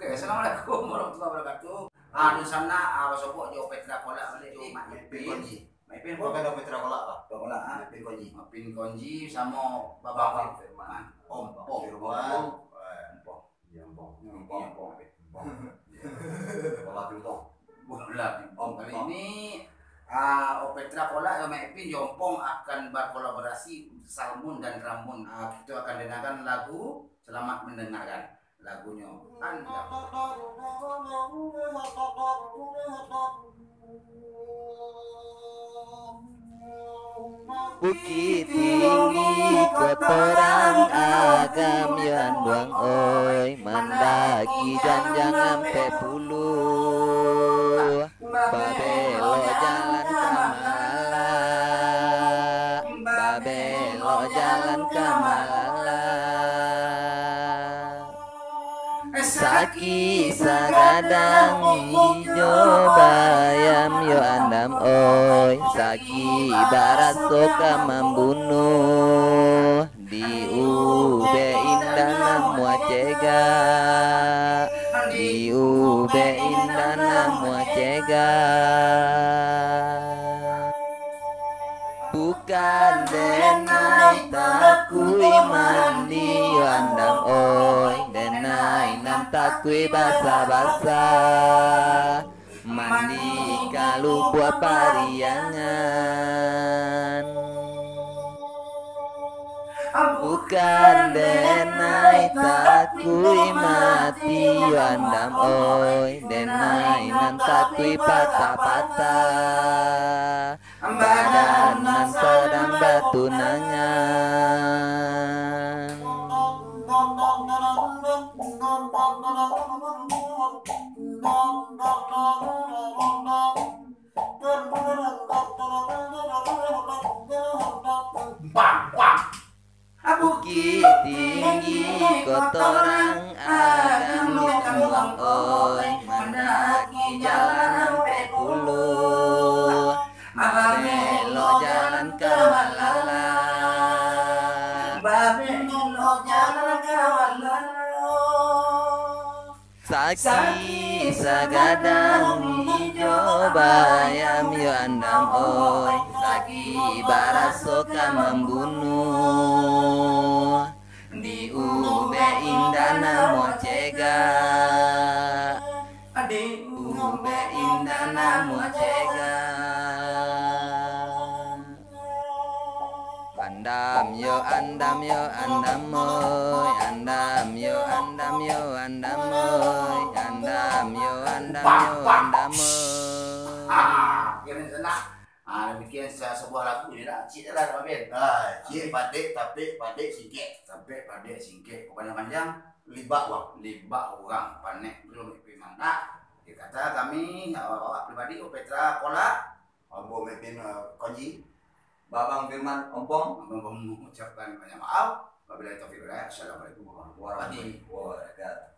Assalamualaikum warahmatullahi wabarakatuh. Anu sana sopo jo Petra Kola balik jo Mapin Konji. Mapin Kok ada Petra Kola Pak? Kola Mapin Konji. Mapin Konji sama Bapak Firman. Om Firman. Om kali ini Petra Kola sama Mapin Jompong akan berkolaborasi Salmon dan Ramun. Kita akan dengarkan lagu. Selamat mendengarkan lagunya. Bukit tinggi kotoran agam yang buang oi mendaki janjang ampe puluh babelo jalan kamalala babelo jalan kamalala saki sagadang hijau bayam yo andam oi saki barasoka membunuh di ube indah mua cega di ube indah mua cega bukan denai takui mandi yo andam oi denai nam takui basa-basa mandi kalau buat pariangan bukan denai takui mati yo andam oi denai nam takui patah-patah badanan sedang batunangan bukit tinggi kotoran agam dibuang oi mendaki jalan sampai puluh babelo jalan kamalala babelo jalan kamalala saki sagadang hijau bayam yo andam oi saki barasoka membunuh di ube indah namo cega di ube indah namo cega andam yo andam yo andam oi andam yo andam yo andam oi andam yo andam yo andam Yang sana. Demikian sebuah lagu ni lah. Cik dah lah Mapin. Cik padek tapi padek singkek. Sampai pada singkek panjang-panjang Libak Bang. libak orang panek belum memang. Dia kata kami awak pribadi Petra Kola Ambo Mapin Konji. Babang Firman Ompong mengucapkan banyak maaf. Wabillahi taufiq wal hidayah. Assalamualaikum warahmatullahi wabarakatuh. wabarakatuh.